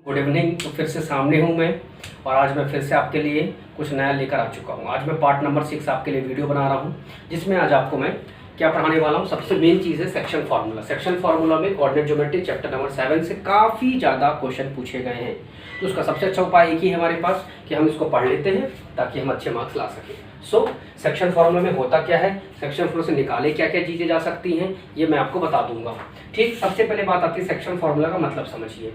Good evening. तो फिर से सामने हूँ मैं, और आज मैं फिर से आपके लिए कुछ नया लेकर आ चुका हूँ। आज मैं पार्ट नंबर 6 आपके लिए वीडियो बना रहा हूँ, जिसमें आज आपको मैं क्या पढ़ाने वाला हूँ। सबसे मेन चीज़ है सेक्शन फार्मूला। सेक्शन फार्मूला में कोऑर्डिनेट ज्योमेट्री चैप्टर नंबर 7 से काफ़ी ज़्यादा क्वेश्चन पूछे गए हैं। तो उसका सबसे अच्छा उपाय एक ही है हमारे पास कि हम इसको पढ़ लेते हैं ताकि हम अच्छे मार्क्स ला सकें। सेक्शन फार्मूला में होता क्या है, सेक्शन फार्मूला से निकाले क्या क्या चीज़ें जा सकती हैं, ये मैं आपको बता दूंगा। ठीक, सबसे पहले बात आती है सेक्शन फार्मूला का मतलब समझिए।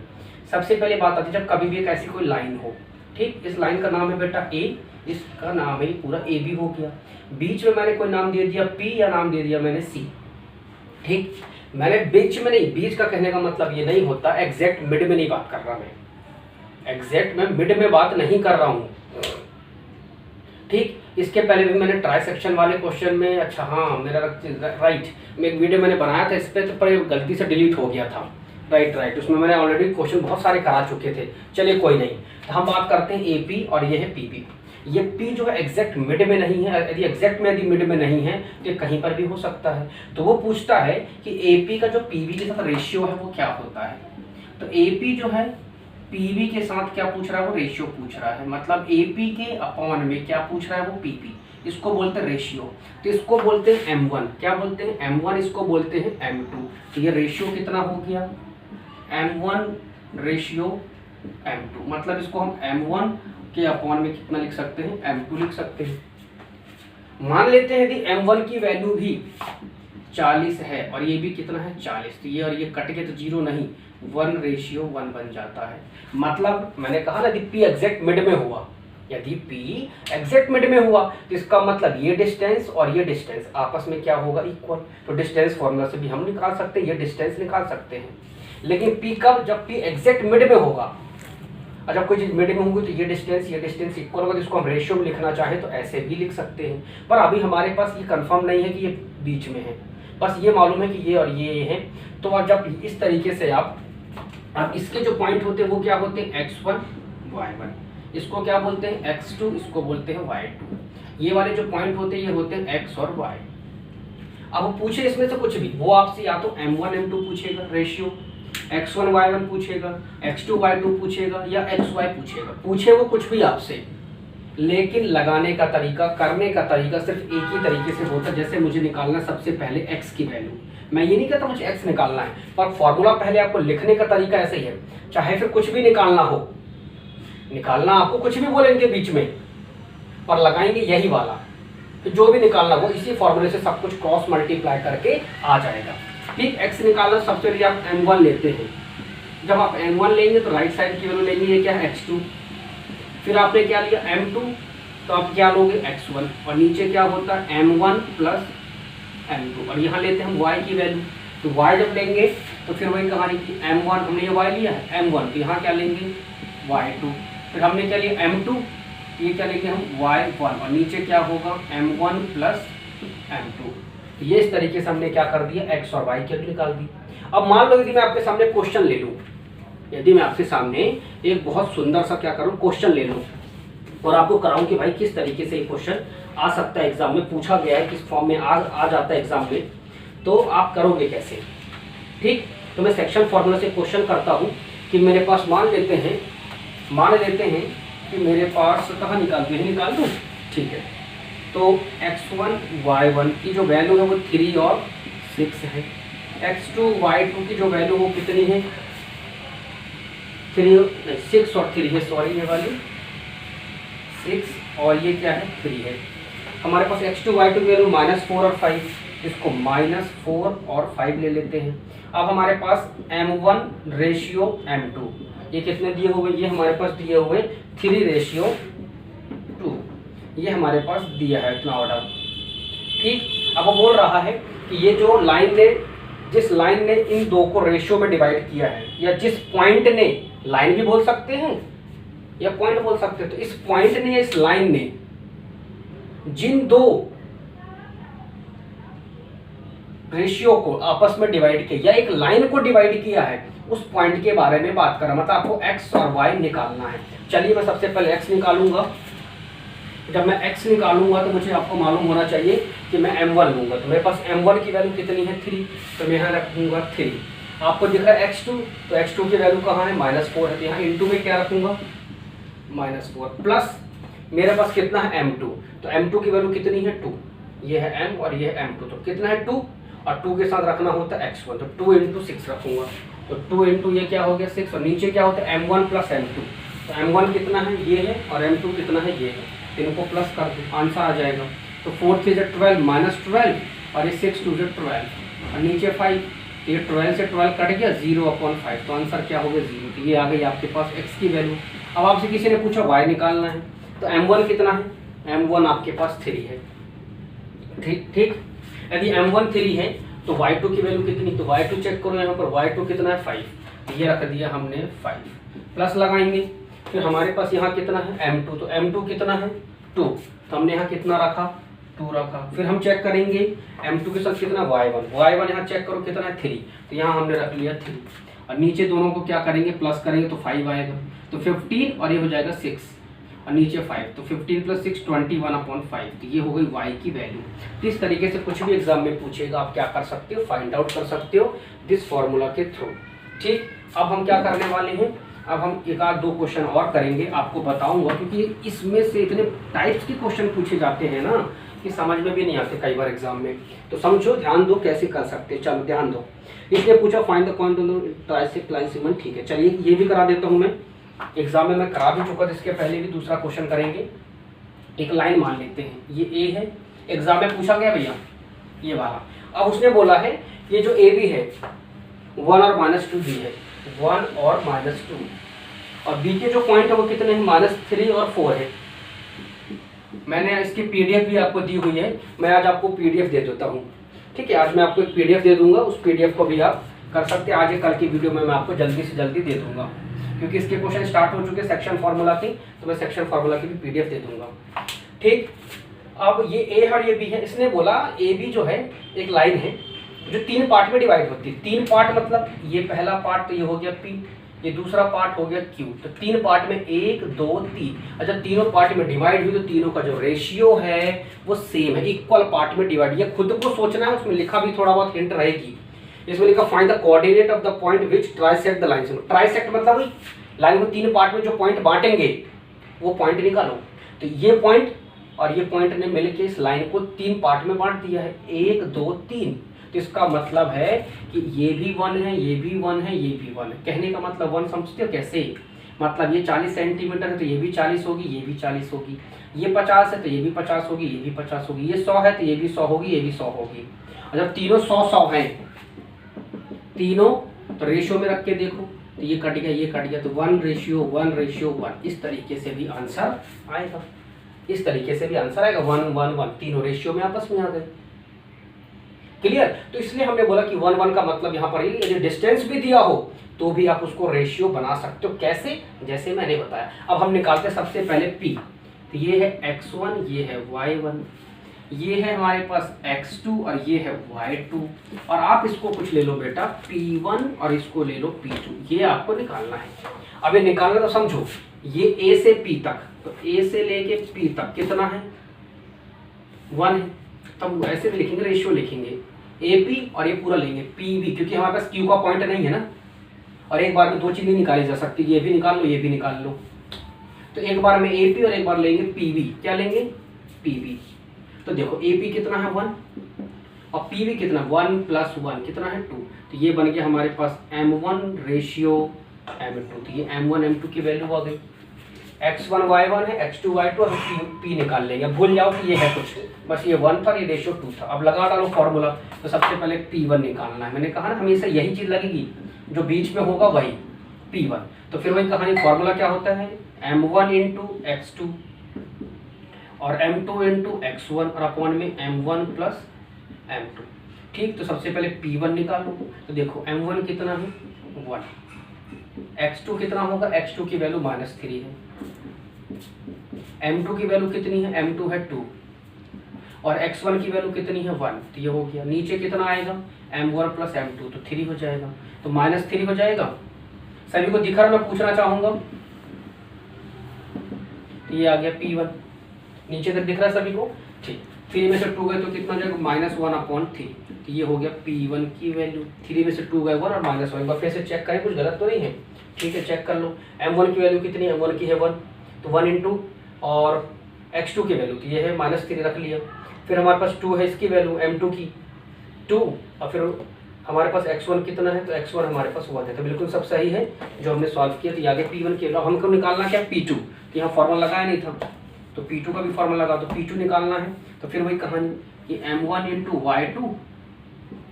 सबसे पहले बात आती है जब कभी भी एक ऐसी कोई लाइन हो, ठीक, इस लाइन का नाम है बेटा ए, इसका नाम है पूरा ए बी हो गया। बीच में मैंने कोई नाम दे दिया पी या नाम दे दिया मैंने सी। ठीक, मैंने बीच में नहीं, बीच का कहने का मतलब ये नहीं होता एग्जैक्ट मिड में नहीं बात कर रहा, मैं एग्जैक्ट में मिड में बात नहीं कर रहा हूँ। ठीक, इसके पहले भी मैंने ट्राई सेक्शन वाले क्वेश्चन में, अच्छा हाँ मेरा राइट, मैं एक वीडियो मैंने बनाया था इस पर गलती से डिलीट हो गया था। राइट, उसमें मैंने ऑलरेडी क्वेश्चन बहुत सारे करा चुके थे। चलिए कोई नहीं, तो हम बात करते हैं ए पी और ये है पी बी। ये पी जो है एग्जैक्ट मिड में नहीं है, यदि एग्जैक्ट में यदि मिड में नहीं है तो ये कहीं पर भी हो सकता है। तो वो पूछता है कि ए पी का जो पी बी के साथ रेशियो है वो क्या होता है। तो ए पी जो है पी बी के साथ क्या पूछ रहा है, वो रेशियो पूछ रहा है। मतलब ए पी के अपॉन में क्या पूछ रहा है, वो पी पी, इसको बोलते हैं रेशियो। तो इसको बोलते हैं M1, क्या बोलते हैं M1, इसको बोलते हैं M2। तो ये रेशियो कितना हो गया, M1 रेशियो M2। मतलब इसको हम M1 के अपॉन में कितना लिख सकते हैं, M2 लिख सकते हैं। मान लेते हैं यदि M1 की वैल्यू भी 40 है और ये भी कितना है 40, तो ये और ये कट के तो 0 नहीं, 1:1 बन जाता है। मतलब मैंने कहा ना यदि P एग्जैक्ट मिड में हुआ, यदि P एग्जैक्ट मिड में हुआ तो इसका मतलब ये डिस्टेंस और ये डिस्टेंस आपस में क्या होगा, इक्वल। तो डिस्टेंस फॉर्मूला से भी हम निकाल सकते हैं, ये डिस्टेंस निकाल सकते हैं। लेकिन P कब, जब P एग्जैक्ट मिड में होगा। और जब कोई चीज़ मिड में होगी तो ये डिस्टेंस इक्वल होगा। जिसको हम रेशियो में लिखना चाहें तो ऐसे भी लिख सकते हैं, पर अभी हमारे पास ये कंफर्म नहीं है कि ये बीच में है, बस ये मालूम है कि ये और ये हैं। तो अब जब इस तरीके से आप इसके जो पॉइंट होते हैं वो क्या होते हैं, x1 y1, इसको क्या बोलते हैं x2, इसको बोलते हैं y2। ये वाले जो पॉइंट होते हैं ये होते हैं x और y। अब पूछे इसमें से कुछ भी, वो आपसे या तो M1 M2 पूछेगा रेशियो, x1 y1 पूछेगा, x2 y2 पूछेगा, या xy पूछेगा। पूछे वो कुछ भी आपसे, लेकिन लगाने का तरीका, करने का तरीका सिर्फ एक ही तरीके से होता है। जैसे मुझे निकालना सबसे पहले x की वैल्यू, मैं ये नहीं कहता मुझे x निकालना है, पर फॉर्मूला पहले आपको लिखने का तरीका ऐसे ही है। चाहे फिर कुछ भी निकालना हो, निकालना आपको कुछ भी बोलेंगे बीच में, पर लगाएंगे यही वाला। तो जो भी निकालना वो इसी फॉर्मूले से सब कुछ क्रॉस मल्टीप्लाई करके आ जाएगा। ठीक, x निकालना सबसे पहले आप M1 लेते हैं। जब आप M1 लेंगे तो राइट साइड की वैल्यू लेंगे, ये क्या है x2। फिर आपने क्या लिया M2, तो आप क्या लोगे x1, और नीचे क्या होता है M1 प्लस M2, और यहाँ लेते हैं हम y की वैल्यू। तो y जब लेंगे तो फिर वही कहानी की M1, हमने ये y लिया है M1, तो यहाँ क्या लेंगे y2। फिर हमने क्या लिया M2, ये क्या लेंगे हम y1, और नीचे क्या होगा M1 प्लस M2। ये इस तरीके से हमने क्या कर दिया, x और y की वैल्यू निकाल दी। अब मान लो यदि मैं आपके सामने क्वेश्चन ले लूँ, यदि मैं आपके सामने एक बहुत सुंदर सा क्या करूँ क्वेश्चन ले लूँ और आपको कराऊं कि भाई किस तरीके से ये क्वेश्चन आ सकता है एग्जाम में, पूछा गया है किस फॉर्म में आ जाता है एग्जाम में, तो आप करोगे कैसे। ठीक, तो मैं सेक्शन फार्मूला से क्वेश्चन करता हूँ कि मेरे पास मान लेते हैं कि मेरे पास कहाँ निकाल दूँ, ठीक है। तो x1 y1 की जो वैल्यू है वो 3 और 6 है, x2 y2 की जो वैल्यू वो कितनी है 6 और 3 है, सॉरी ये वाली 6 और ये क्या है 3 है। हमारे पास x2 y2 की वैल्यू -4 और 5, इसको -4 और 5 ले लेते हैं। अब हमारे पास M1 रेशियो M2, ये कितने दिए हुए, ये हमारे पास दिए हुए 3:2, ये हमारे पास दिया है इतना ऑर्डर। ठीक, अब वो बोल रहा है कि ये जो लाइन ने, जिस लाइन ने इन दो को रेशियो में डिवाइड किया है, या जिस पॉइंट ने, लाइन भी बोल सकते हैं या पॉइंट बोल सकते हैं, तो इस पॉइंट ने, इस लाइन ने जिन दो रेशियो को आपस में डिवाइड किया या एक लाइन को डिवाइड किया है, उस पॉइंट के बारे में बात कर रहा। मतलब आपको x और y निकालना है। चलिए मैं सबसे पहले x निकालूंगा। जब मैं x निकालूंगा तो मुझे आपको मालूम होना चाहिए कि मैं M1 लूंगा। तो मेरे पास M1 की वैल्यू कितनी है 3, तो मैं यहाँ रखूंगा 3। आपको दिख रहा है x2, तो x2 की वैल्यू कहाँ है, -4 है, तो यहाँ इंटू में क्या रखूंगा, -4 प्लस मेरे पास कितना है m2, तो m2 की वैल्यू कितनी है 2, ये है m और ये है m2, तो कितना है 2 और 2 के साथ रखना होता है x1, तो 2 × 6 रखूंगा, तो 2 × ये क्या हो गया 6 और नीचे क्या होता है m1 + m2, तो m1 कितना है ये है और m2 कितना है ये है, इनको प्लस कर दो आंसर आ जाएगा। तो 4 × 3 = 12 -12 और ये 6 × 2 = 12 और नीचे 5, तो ये 12 से 12 कट गया 0/5, तो आंसर क्या हो गया 0, तो ये आ गई आपके पास x की वैल्यू। अब आपसे किसी ने पूछा y निकालना है, तो m1 कितना है, m1 आपके पास 3 है, ठीक। यदि m1 3 है तो y2 की वैल्यू कितनी, तो y2 चेक करो यहाँ पर, y2 कितना है 5, ये रख दिया हमने 5, प्लस लगाएंगे, फिर हमारे पास यहाँ कितना है m2, तो m2 कितना है 2, तो हमने यहाँ कितना रखा 2 रखा, फिर हम चेक करेंगे m2 के साथ कितना y1 यहाँ चेक करो कितना है 3, तो यहाँ हमने रख लिया 3 और नीचे दोनों को क्या करेंगे प्लस करेंगे तो 5 आएगा, तो 15 और ये हो जाएगा 6 और नीचे 5, तो 15 + 6 21/5, तो ये हो गई y की वैल्यू। तो इस तरीके से कुछ भी एग्जाम में पूछेगा आप क्या कर सकते हो, फाइंड आउट कर सकते हो दिस फॉर्मूला के थ्रू, ठीक। अब हम क्या करने वाले हैं, अब हम एक आध दो क्वेश्चन और करेंगे, आपको बताऊंगा, क्योंकि इसमें से इतने टाइप्स के क्वेश्चन पूछे जाते हैं ना कि समझ में भी नहीं आते कई बार एग्जाम में, तो समझो ध्यान दो कैसे कर सकते हैं। चलो ध्यान दो, इसने पूछा find the quantity trisect line segment, ठीक है, चलिए ये भी करा देता हूँ मैं, एग्जाम में मैं करा भी चुका था, इसके पहले भी दूसरा क्वेश्चन करेंगे। एक लाइन मान लेते हैं ये ए है, एग्जाम में पूछा गया भैया ये वाला, अब उसने बोला है ये जो ए बी है 1 और -2 भी है, 1 और -2 और बी के जो पॉइंट है वो कितने हैं -3 और 4 है। मैंने इसकी पीडीएफ भी आपको दी हुई है, मैं आज आपको पीडीएफ दे देता हूँ, ठीक है, आज मैं आपको एक पीडीएफ दे दूंगा, उस पीडीएफ को भी आप कर सकते हैं, आज या कल की वीडियो में मैं आपको जल्दी से जल्दी दे दूंगा, क्योंकि इसके क्वेश्चन स्टार्ट हो चुके हैं सेक्शन फार्मूला की, तो मैं सेक्शन फार्मूला की भी पीडीएफ दे दूंगा, ठीक। अब ये ए और ये बी है, इसने बोला ए बी जो है एक लाइन है जो 3 पार्ट में डिवाइड होती है, 3 पार्ट मतलब ये पहला पार्ट तो ये हो गया पी, ये दूसरा पार्ट हो गया क्यू, तो 3 पार्ट में 1 2 3, अच्छा तीनों पार्ट में डिवाइड हुई तो तीनों का जो रेशियो है वो सेम है, इक्वल पार्ट में डिवाइड, ये खुद को सोचना है, उसमें लिखा भी थोड़ा बहुत हिंट रहेगी, इसमें लिखा find the coordinate of the point which trisect the line, trisect मतलब वही लाइन को 3 पार्ट में जो पॉइंट बांटेंगे वो पॉइंट निकालो, तो ये पॉइंट और ये पॉइंट ने मिलकर इस लाइन को 3 पार्ट में बांट दिया है 1 2 3, तो इसका मतलब है कि ये भी 1 है, ये भी 1 है, ये भी 1 है, कहने का मतलब 1 समझते हो कैसे, मतलब ये 40 सेंटीमीटर है तो ये भी 40 होगी, ये भी 40 होगी, ये 50 है तो ये भी 50 होगी, ये भी 50 होगी, ये 100 है तो ये भी 100 होगी, ये भी 100 होगी, और जब तीनों 100 हैं तीनों, तो रेशियो में रख के देखो, तो ये कट गया, ये कट गया, तो 1:1:1, इस तरीके से भी आंसर आएगा, इस तरीके से भी आंसर आएगा, 1 1 1, तीनों रेशियो में आपस में आ गए, क्लियर। तो इसलिए हमने बोला कि 1 1 का मतलब यहाँ पर यदि डिस्टेंस भी दिया हो तो भी आप उसको रेशियो बना सकते हो, कैसे, जैसे मैंने बताया। अब हम निकालते हैं सबसे पहले p, तो ये है x1, ये है y1, ये है हमारे पास x2 और ये है y2, और आप इसको कुछ ले लो बेटा p1 और इसको ले लो p2, ये आपको निकालना है। अब ये निकालना तो समझो, ये a से p तक, तो a से लेके p तक कितना है 1 है, तो हम ऐसे भी लिखेंगे, रेशियो लिखेंगे AP और ये पूरा लेंगे PB, क्योंकि हमारे पास Q का पॉइंट नहीं है ना, और एक बार में 2 चीजें निकाली जा सकती है, ये भी निकाल लो ये भी निकाल लो, तो एक बार में AP और एक बार लेंगे PB, क्या लेंगे PB, तो देखो AP कितना है 1 और PB कितना 1 + 1 कितना है 2, तो ये बन गया हमारे पास M1 रेशियो M2, तो ये M1 M2 की वैल्यू आ गई, x1 y1 है, x2 y2 और p निकाल लेंगे, भूल जाओ कि ये है कुछ, बस ये 1 था, ये रेशियो 2 था। अब लगा डालो फॉर्मूला, तो सबसे पहले p1 निकालना है, मैंने कहा ना हमेशा यही चीज लगेगी, जो बीच में होगा वही p1, तो फिर वही कहानी, फॉर्मूला क्या होता है m1 × x2 और m2 × x1 और अपॉन में m1 + m2, ठीक। तो सबसे पहले p1 निकालो, तो देखो m1 कितना है 1, x2 कितना होगा, x2 की वैल्यू -3 है, m2 की वैल्यू कितनी है, m2 है 2 और x1 की वैल्यू कितनी है 1, तो ये हो गया, नीचे कितना आएगा m1 + m2, तो 3 हो जाएगा, तो -3 हो जाएगा, सभी को दिख रहा, मैं पूछना चाहूंगा, तो ये आ गया p1, नीचे तक दिख रहा है सभी को, ठीक। 3 में से 2 गए तो कितना हो जाएगा -1/3। तो ये हो गया P1 की वैल्यू। 3 में से 2 गए 1 और -1। एक बार फिर से चेक करें, कुछ गलत तो नहीं है। ठीक है, चेक कर लो। M1 की वैल्यू कितनी है? M1 की है 1, तो 1 इंटू और x2 की वैल्यू तो ये है -3 रख लिया। फिर हमारे पास 2 है इसकी वैल्यू M2 की 2, और फिर हमारे पास x1 कितना है? तो x1 हमारे पास 1 है। तो बिल्कुल सब सही है जो हमने सॉल्व किया। तो ये आगे P1 की, अब हमको निकालना क्या? P2। तो यहाँ फॉर्मूला लगाया नहीं था, तो P2 का भी फॉर्मूला लगा, तो P2 निकालना है। तो फिर वही कहानी कि M1 into Y2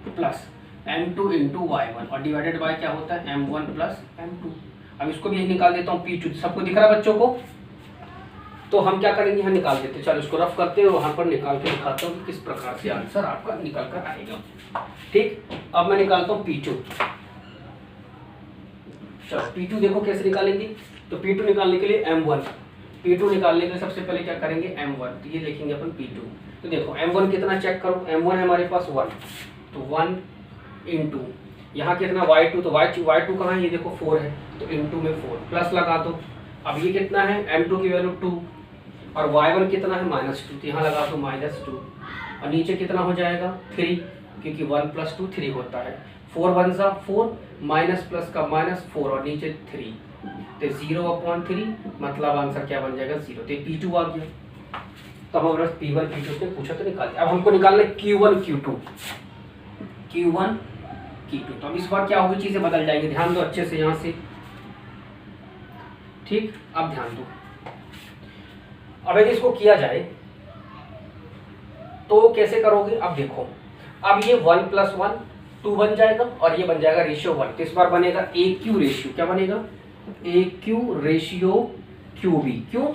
plus M2 into Y1 और डिवाइडेड बाय क्या होता है? M1 plus M2। अब इसको भी यही निकाल देता हूँ P2। सबको दिख रहा है बच्चों को? तो हम क्या करेंगे, यहाँ निकाल देते हैं। चलो इसको रफ करते हैं और वहाँ पर निकाल के दिखाता हूँ कि किस प्रकार से आंसर आपका निकल कर आएगा। ठीक, अब मैं निकालता हूँ P2। चलो P2 देखो कैसे निकालेंगे। तो P2 निकालने के लिए M1, P2 निकालने के लिए सबसे पहले क्या करेंगे? M1। तो ये लिखेंगे अपन P2। तो देखो M1 कितना चेक करो। M1 है हमारे पास 1, तो 1 इंटू यहाँ कितना Y2, तो Y2 कहाँ है? ये देखो 4 है, तो इंटू में 4 प्लस लगा दो। अब ये कितना है? M2 की वैल्यू 2 और Y1 कितना है? -2, तो यहाँ लगा दो -2 और नीचे कितना हो जाएगा? 3, क्योंकि 1 + 2 3 होता है। 4 1 सा 4, माइनस प्लस का -4 और नीचे 3, तो 0/3, मतलब आंसर क्या बन जाएगा? 0। तो P2 आ गया। तो हम बस P1 P2 से पूछा तो निकाल दिया। अब हमको निकालना है Q1 Q2। Q1 Q2, तो अब इस बार क्या होगी, चीजें बदल जाएंगी। ध्यान दो अच्छे से यहाँ से। ठीक, अब ध्यान दो। अब यदि इसको किया जाए तो कैसे करोगे? अब देखो, अब ये 1 + 1 2 बन जाएगा और ये बन जाएगा रेशियो 1। तो इस बार बनेगा AQ रेशियो। क्या बनेगा? AQ ratio QB। क्यों?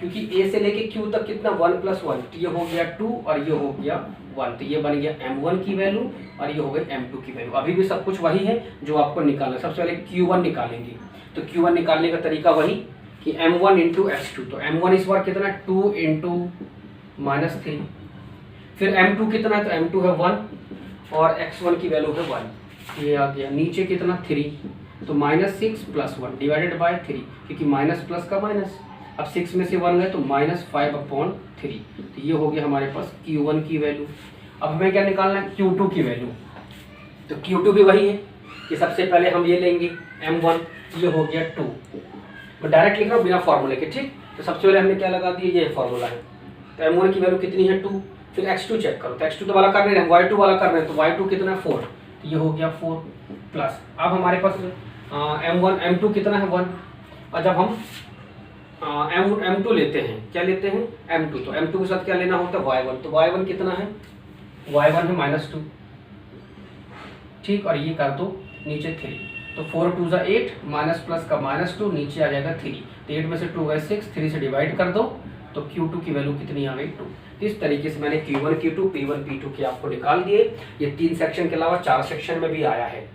क्योंकि A से लेके Q तक कितना? 1 + 1, तो ये हो गया 2 और ये हो गया 1। तो ये बन गया M1 की वैल्यू और ये हो गई M2 की वैल्यू। अभी भी सब कुछ वही है जो आपको निकालना है। सबसे पहले Q1 निकालेंगे। तो Q1 निकालने का तरीका वही कि M1 इंटू x2। तो M1 इस बार कितना है? 2 इंटू -3। फिर M2 कितना है? तो M2 है 1 और x1 की वैल्यू है 1। ये आ गया। नीचे कितना? 3, तो -6 + 1 डिवाइडेड बाय 3, क्योंकि माइनस प्लस का माइनस। अब 6 में से 1 गए तो -5/3। तो ये हो गया हमारे पास Q1 की वैल्यू। अब हमें क्या निकालना है? Q2 की वैल्यू। तो Q2 भी वही है कि सबसे पहले हम ये लेंगे M1, ये हो गया 2। मैं डायरेक्ट लिख रहा हूँ बिना फॉर्मूले के। ठीक, तो सबसे पहले हमने क्या लगा दिया? ये फॉर्मूला है। तो M1 की वैल्यू कितनी है? 2। फिर x2 चेक करो। तो x2 तो वाला कर रहे हैं, y2 वाला कर रहे हैं, तो y2 कितना है? 4। तो ये हो गया 4 प्लस। अब हमारे पास M1 M2 कितना है? 1। और जब हम M2 लेते हैं, क्या लेते हैं? M2, तो M2 के साथ क्या लेना होता है? y1। तो y1 कितना है? y1 है -2। ठीक, और ये कर दो नीचे 3, तो 4 2 = 8, माइनस प्लस का -2, नीचे आ जाएगा 3। तो 8 में से 2 गए 6, 3 से डिवाइड कर दो, तो Q2 की वैल्यू कितनी आ गई? 2। इस तरीके से मैंने Q1 Q2 P1 P2 के आपको निकाल दिए। ये 3 सेक्शन के अलावा 4 सेक्शन में भी आया है।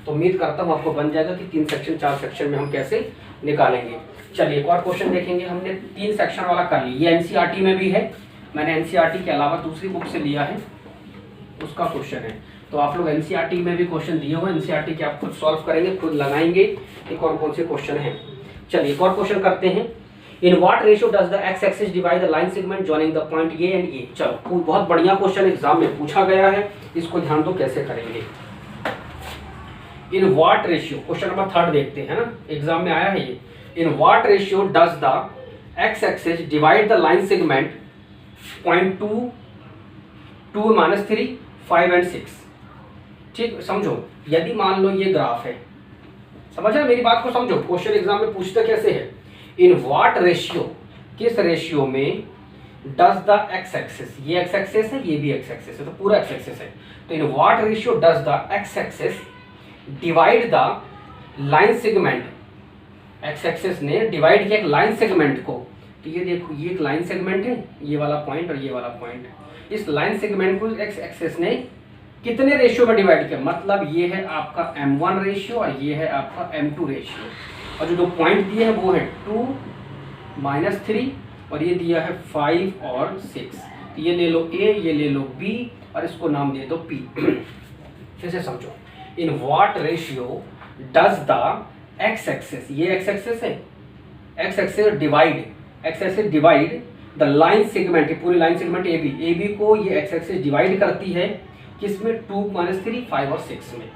तो उम्मीद करता हूँ आपको बन जाएगा कि 3 सेक्शन 4 सेक्शन में हम कैसे निकालेंगे। चलिए एक और क्वेश्चन देखेंगे। हमने 3 सेक्शन वाला कर लिया। ये NCERT में भी है, मैंने NCERT के अलावा दूसरी बुक से लिया है, उसका क्वेश्चन है। तो आप लोग NCERT में भी क्वेश्चन दिए हुए, NCERT के आप खुद सॉल्व करेंगे, खुद लगाएंगे कि कौन कौन से क्वेश्चन हैं। चलिए एक और क्वेश्चन करते हैं। In what ratio does the x axis divide the line segment joining the point A and A. चलो बहुत बढ़िया क्वेश्चन एग्जाम में पूछा गया है, इसको ध्यान दो कैसे करेंगे। इन व्हाट रेशियो, क्वेश्चन नंबर 3 देखते हैं ना, एग्जाम में आया है ये। इन what ratio does the x axis divide the line segment point 2, 2 - 3, 5 and 6। ठीक, समझो यदि मान लो ये ग्राफ है, समझ रहे मेरी बात को? समझो क्वेश्चन एग्जाम में पूछते कैसे है। इन व्हाट रेशियो, किस रेशियो में डज द एक्स एक्सिस, ये एक्स एक्सिस है, ये भी एक्स एक्सिस है, तो पूरा एक्स एक्सिस है। तो इन what ratio does the x axis divide the line segment, x axis ने डिवाइड किया एक लाइन सेगमेंट को। तो ये देखो, ये एक लाइन सेगमेंट है, ये वाला पॉइंट और ये वाला पॉइंट। इस लाइन सेगमेंट को एक्स एक्सिस ने कितने रेशियो में डिवाइड किया? मतलब ये है आपका M1 रेशियो और ये है आपका M2 रेशियो। और जो 2 पॉइंट दिए हैं वो है 2 - 3 और ये दिया है 5 और 6। तो ये ले लो A, ये ले लो B और इसको नाम दे दो P। फिर से समझो। इन what ratio does the x axis, ये एक्स एक्सिस है, x axis divide the line segment, पूरी लाइन सेगमेंट ए बी को ये एक्स एक्सिस डिवाइड करती है किसमें, 2, -3, 5 और 6 में।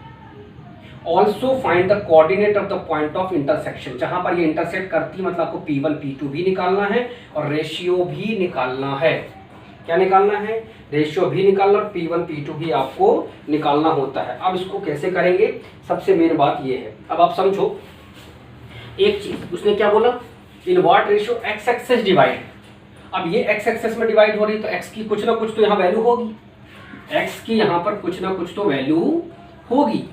Also find the coordinate of the point of intersection, जहां पर ये इंटरसेक्ट करती है मतलब आपको P1 P2 भी निकालना है और रेशियो भी निकालना है। क्या निकालना है, रेशियो भी निकालना और P1 P2 भी आपको निकालना होता है। अब इसको कैसे करेंगे, सबसे मेन बात ये है। अब आप समझो एक चीज, उसने क्या बोला, in what ratio X axis divide. अब ये एक्स एक्सेस में डिवाइड हो रही है तो एक्स की कुछ ना कुछ तो यहाँ वैल्यू होगी, एक्स की यहाँ पर कुछ ना कुछ तो वैल्यू होगी,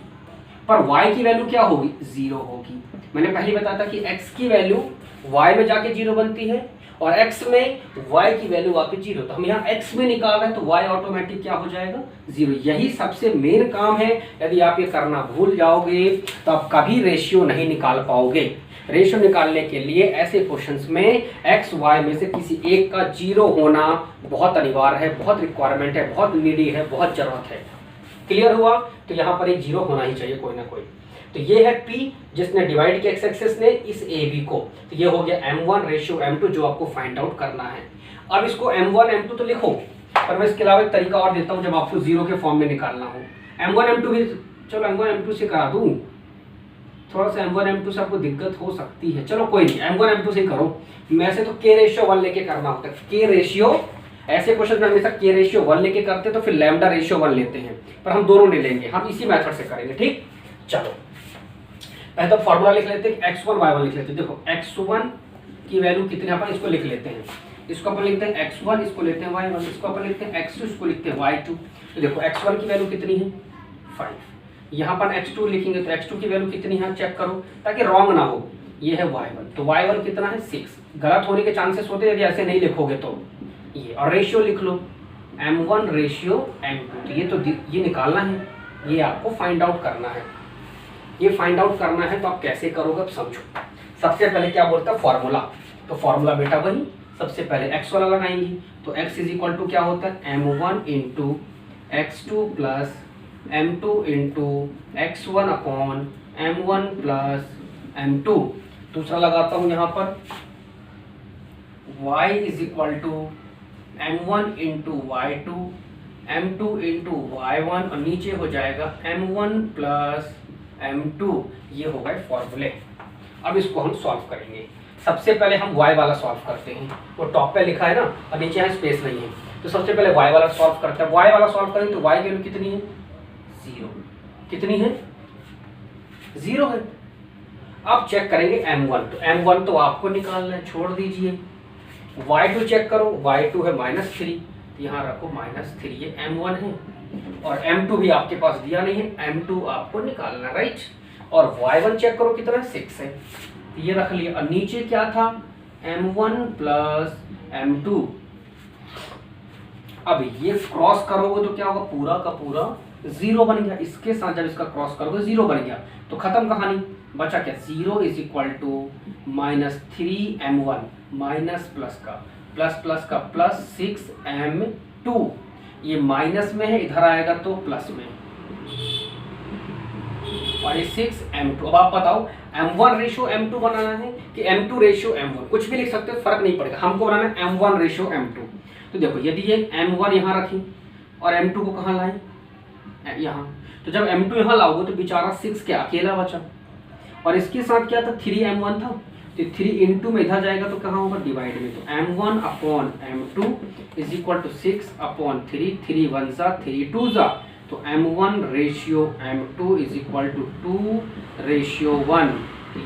पर y की वैल्यू क्या होगी, 0 होगी। मैंने पहले बताया था कि x की वैल्यू y में जाके 0 बनती है और x में y की वैल्यू वापस 0। तो हम यहाँ x में निकाल रहे हैं तो y ऑटोमेटिक क्या हो जाएगा, 0। यही सबसे मेन काम है। यदि आप ये करना भूल जाओगे तो आप कभी रेशियो नहीं निकाल पाओगे। रेशियो निकालने के लिए ऐसे क्वेश्चंस में x y में से किसी एक का 0 होना बहुत अनिवार्य है, बहुत रिक्वायरमेंट है, बहुत नीडी है, बहुत जरूरत है। क्लियर हुआ, तो यहाँ पर एक 0 होना ही चाहिए कोई ना कोई। तो ये है P जिसने डिवाइड किया एक्स एक्सिस ने इस AB को, तो ये हो गया M1 रेशियो M2 जो आपको फाइंड आउट करना है। अब इसको M1 M2 तो लिखो, पर मैं इसके अलावा एक तरीका और देता हूँ जब आपको 0 के फॉर्म में निकालना हो। M1 M2 भी, चलो M1 M2 से करा दूँ, थोड़ा सा M1 M2 से आपको दिक्कत हो सकती है, चलो कोई नहीं, M1 M2 से करो। वैसे तो K रेशियो 1 लेके करना होता है, K रेशियो, ऐसे क्वेश्चन में हमेशा K रेशियो 1 लेके करते तो फिर लैम्डा रेशियो 1 लेते हैं, पर हम दोनों नहीं लेंगे, हम इसी मेथड से करेंगे। ठीक, चलो पहले तो फॉर्मूला लिख लेते हैं, x1 y1 लिख लेते हैं। देखो x1 की वैल्यू कितनी, अपन इसको लिख लेते हैं, इसको अपन लिखते हैं x1, इसको लेते हैं y1, इसको अपन लिखते हैं x2, इसको लिखते हैं y2। तो देखो x1 की वैल्यू कितनी है, 5। यहाँ पर x2 लिखेंगे तो x2 की वैल्यू कितनी है चेक करो ताकि रॉन्ग ना हो। ये है y1, तो y1 कितना है, 6। गलत होने के चांसेस होते हैं यदि ऐसे नहीं लिखोगे तो। ये और रेशियो लिख लो, M1 रेशियो M2। तो ये निकालना है, ये आपको फाइंड आउट करना है। ये फाइंड आउट करना है तो आप कैसे करोगे, अब समझो। सबसे पहले क्या बोलता है फॉर्मूला, तो फॉर्मूला बेटा वही, सबसे पहले x वाला लगाएंगे तो x इज इक्वल टू क्या होता है, M1 into x2 plus M2 into x1 upon M1 plus M2। दूसरा लगाता हूँ यहाँ पर y is equal to M1 into y2 M2 into y1 और नीचे हो जाएगा M1 प्लस M2। ये हो गए फॉर्मूले। अब इसको हम सॉल्व करेंगे। सबसे पहले हम y वाला सॉल्व करते हैं, तो टॉप पे लिखा है ना और नीचे है स्पेस नहीं है, तो सबसे पहले y वाला सॉल्व करते हैं। y वाला सॉल्व करेंगे तो y की वैल्यू कितनी है, 0। कितनी है, 0 है। अब चेक करेंगे M1, तो M1 तो आपको निकालना है, छोड़ दीजिए। y2 चेक करो, y2 है -3, यहाँ रखो -3, ये M1 है और M2 भी आपके पास दिया नहीं है, M2 आपको निकालना, राइट। और y1 चेक करो कितना, 6 है, ये रख लिया। और नीचे क्या था, M1 प्लस M2। अब ये क्रॉस करोगे तो क्या होगा, पूरा का पूरा 0 बन गया। इसके साथ जब इसका क्रॉस करोगे 0 बन गया, तो खत्म कहानी। बचा क्या, 0 is equal to -3M1 minus plus का प्लस 6M2। ये माइनस में है, इधर आएगा तो प्लस में, और ये 6M2। अब आप बताओ M1 रेशियो M2 बनाना है कि M2 रेशियो M1, कुछ भी लिख सकते हो, फर्क नहीं पड़ेगा। हमको बनाना है M1 रेशियो M2। तो देखो यदि ये M1 यहाँ रखें और M2 को कहाँ लाएं, यहाँ, तो जब M2 यहाँ लाओगे तो बेचारा 6 क्या अकेला बचा, और इसके साथ क्या था, 3M1 था, तो 3 इंटू में इधर जाएगा तो कहाँ होगा, डिवाइड में। तो M1 upon M2 is equal to 6 upon 3, 3 1 जा 3 2 जा, तो M1 ratio M2 is equal to 2 ratio 1।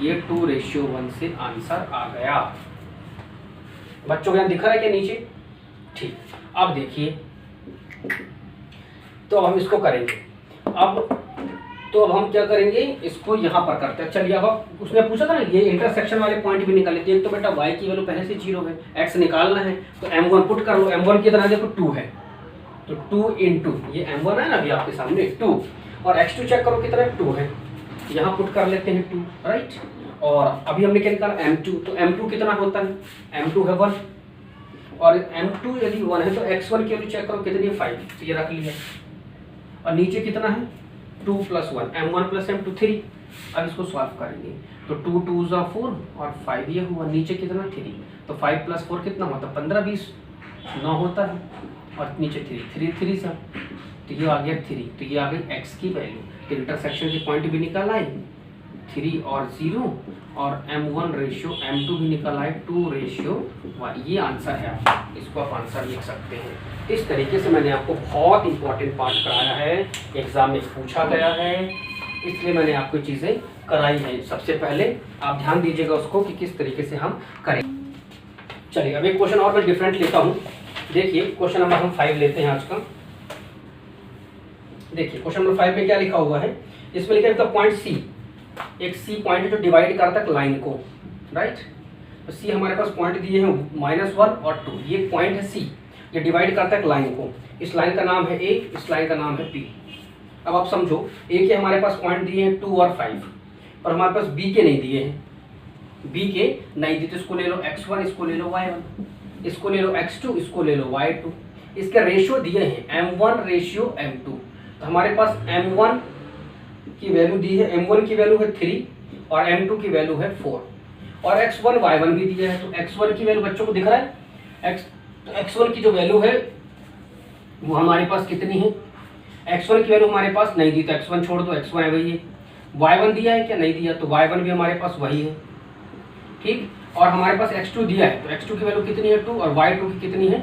ये 2 रेशियो 1 से आंसर आ गया। बच्चों को यहाँ दिख रहा है क्या नीचे, ठीक। अब देखिए, तो अब हम इसको करेंगे। अब हम क्या करेंगे, इसको यहाँ पर करते हैं। चलिए, अब उसने पूछा था ना ये इंटरसेक्शन वाले पॉइंट भी निकाले, तो एक तो बेटा y की वैल्यू पहले से 0 है, x निकालना है, तो M1 पुट कर लो। M1 कितना है, देखो 2 है, तो 2 इंटू ये M1 है ना अभी आपके सामने 2, और x2 चेक करो कितना है, 2 है, यहाँ पुट कर लेते हैं 2, राइट। और अभी हमने क्या निकाला, M2, तो M2 कितना होता है, M2 है 1, और M2 यदि 1 है तो x1 की वैल्यू चेक करो कितनी है, 5, तो ये रख लिया। और नीचे कितना है, 2 + 1, M1 + M2 3। अब इसको सॉल्व करेंगे तो 2 2 ज़ा 4 और 5 ये हुआ, नीचे कितना 3, तो 5 + 4 कितना होता है 15 20 9 होता है, और नीचे 3 3 सा, तो ये आ गया 3, तो ये आ गई x की वैल्यू। तो इंटरसेक्शन की पॉइंट भी निकल आए 3 और 0, और m1:m2 भी निकल आए 2:1। ये आंसर है आपका, इसको आप आंसर लिख सकते हैं। इस तरीके से मैंने आपको बहुत इंपॉर्टेंट पार्ट कराया है, एग्जाम में पूछा गया है, इसलिए मैंने आपको चीज़ें कराई है। सबसे पहले आप ध्यान दीजिएगा उसको कि किस तरीके से हम करें। चलिए अब एक क्वेश्चन और मैं डिफरेंट लेता हूँ। देखिए क्वेश्चन नंबर हम 5 लेते हैं आज का। देखिए क्वेश्चन नंबर 5 में क्या लिखा हुआ है, इसमें लिखा है पॉइंट सी, एक सी पॉइंट है जो डिवाइड करता है लाइन को, राइट। तो सी हमारे पास पॉइंट दिए हैं -1 और 2, ये पॉइंट है सी, ये डिवाइड करता है लाइन को। इस लाइन का नाम है ए, इस लाइन का नाम है बी। अब आप समझो ए के हमारे पास पॉइंट दिए हैं 2 और 5, और हमारे पास बी के नहीं दिए हैं, बी के नहीं दिए, तो इसको ले लो x1, इसको ले लो y1, इसको ले लो x2, इसको ले लो y2। इसके रेशियो दिए हैं m1:m2, तो हमारे पास m1 की वैल्यू दी है, m1 की वैल्यू है 3 और m2 की वैल्यू है 4, और x1 y1 भी दिया है। तो x1 की वैल्यू बच्चों को दिख रहा है, तो x1 की जो वैल्यू है वो हमारे पास कितनी है, x1 की वैल्यू हमारे पास नहीं दी, तो x1 छोड़ दो, x1 है वही है। y1 दिया है क्या, नहीं दिया, तो y1 भी हमारे पास वही है, ठीक। और हमारे पास x2 दिया है, तो x2 की वैल्यू कितनी है 2, और y2 की कितनी है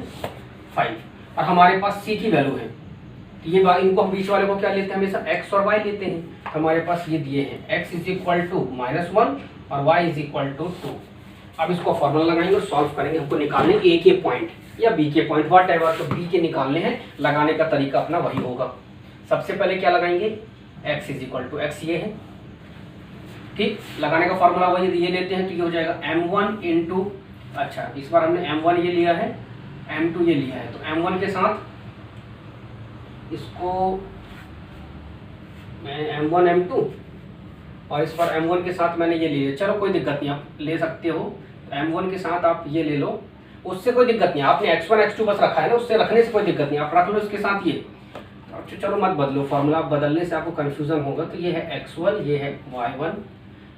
5, और हमारे पास c की वैल्यू है, तो ये इनको हम बीच वाले को क्या लेते हैं, हमेशा x और y लेते हैं। तो हमारे पास ये दिए हैं x = -1 और y = 2। अब इसको फॉर्मूला लगाएंगे और सॉल्व करेंगे, हमको निकालने a के पॉइंट या b के पॉइंट व्हाट एवर, तो b के निकालने हैं, लगाने का तरीका अपना वही होगा। सबसे पहले क्या लगाएंगे, x = x ये है, ठीक। लगाने का फॉर्मूला वही ये लेते हैं, तो ये हो जाएगा m1 × अच्छा इस बार हमने m1 ये लिया है, m2 ये लिया है, तो m1 के साथ इसको मैं m1 m2, और इस बार m1 के साथ मैंने ये लिया, चलो कोई दिक्कत नहीं, आप ले सकते हो। तो m1 के साथ आप ये ले लो, उससे कोई दिक्कत नहीं, आपने x1 x2 बस रखा है ना, उससे रखने से कोई दिक्कत नहीं, आप रख लो इसके साथ ये। अच्छा चलो मत बदलो फॉर्मूला, बदलने से आपको कन्फ्यूजन होगा। तो ये है x1, ये है y1,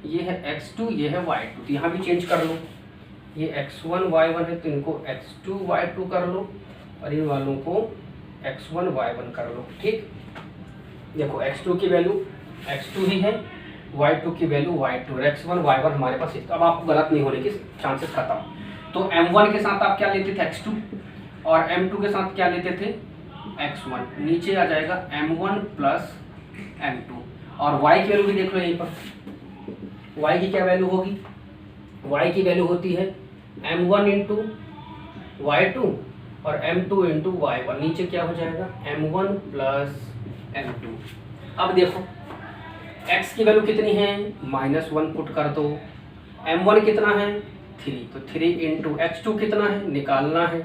ये है x2, ये है y2, तो यहाँ भी चेंज कर लो, ये x1 y1 है तो इनको x2 y2 कर लो, और इन वालों को x1 y1 कर लो, ठीक। देखो x2 की वैल्यू x2 ही है, y2 की वैल्यू y2, और x1 y1 हमारे पास है। अब आपको गलत नहीं होने की चांसेस खत्म। तो m1 के साथ आप क्या लेते थे x2, और m2 के साथ क्या लेते थे x1, नीचे आ जाएगा m1 + m2, और y की वैल्यू भी देख लो यहीं पर, y की क्या वैल्यू होगी, y की वैल्यू होती है m1 × y2 और m2 × y1, नीचे क्या हो जाएगा m1 + m2। अब देखो x की वैल्यू कितनी है, -1 पुट कर दो, m1 कितना है 3, तो 3 × x2 कितना है निकालना है,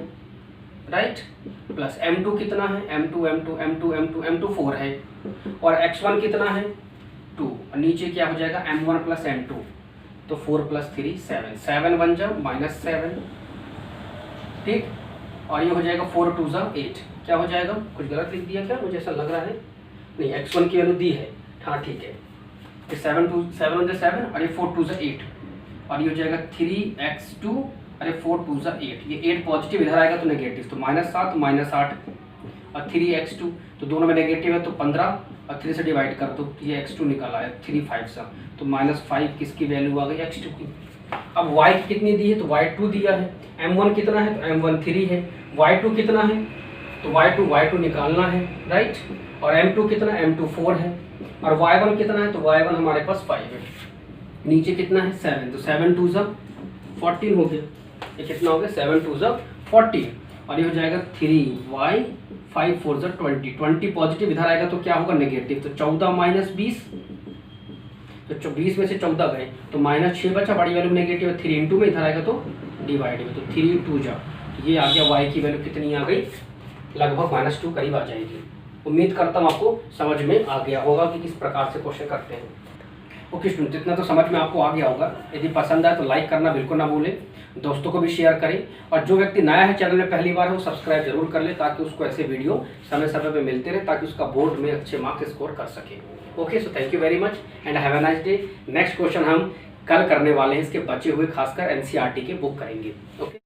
राइट, प्लस m2 कितना है, m2 4 है, और x1 कितना है 2, और नीचे क्या हो जाएगा m1 + m2, तो 4 + 3 7, 7 बन जाओ -7, ठीक। और ये हो जाएगा 4 2 = 8, क्या हो जाएगा, कुछ गलत लिख दिया क्या, मुझे ऐसा लग रहा है, नहीं x1 की वैल्यू दी है, हाँ ठीक है, 7 1 7, और ये 4 2 = 8, और ये हो जाएगा 3x2, अरे 4 2 = 8, ये 8 पॉजिटिव इधर आएगा तो नेगेटिव, तो -7 -8, और 3x2, तो दोनों में नेगेटिव है तो 15, और 3 से डिवाइड कर दो, तो ये x2 निकाला है 3 5 सा, तो -5 किसकी वैल्यू आ गई x2 की। अब y की कितनी दी है, तो y2 दिया है, m1 कितना है, तो m1 3 है, y2 कितना है, तो y2 निकालना है, राइट, और m2 कितना है, m2 4 है, और y1 कितना है, तो y1 हमारे पास 5 है, नीचे कितना है 7, तो 7 2 = 14 हो गया, ये कितना हो गया 7 2 = 14, और ये हो जाएगा 3y 5 4 = 20, 20 पॉजिटिव इधर आएगा तो क्या होगा नेगेटिव, तो 14 - 20, तो 20 में से 14 गए तो -6 बचा, बड़ी वैल्यू नेगेटिव है, 3 × में इधर आएगा तो डिवाइड में, तो 3 2 = तो ये आ गया y की वैल्यू कितनी आ गई, लगभग -2 करीब आ जाएगी। उम्मीद करता हूँ आपको समझ में आ गया होगा कि किस प्रकार से क्वेश्चन करते हैं। ओके स्टूडेंट, इतना तो समझ में आपको आ गया होगा। यदि पसंद आए तो लाइक करना बिल्कुल ना भूलें, दोस्तों को भी शेयर करें, और जो व्यक्ति नया है चैनल में पहली बार है वो सब्सक्राइब जरूर कर ले, ताकि उसको ऐसे वीडियो समय समय पे मिलते रहे, ताकि उसका बोर्ड में अच्छे मार्क्स स्कोर कर सके। Okay, so thank you very much and have a nice day. Next question हम कल करने वाले हैं, इसके बचे हुए खासकर एनसीईआरटी के बुक करेंगे। ओके।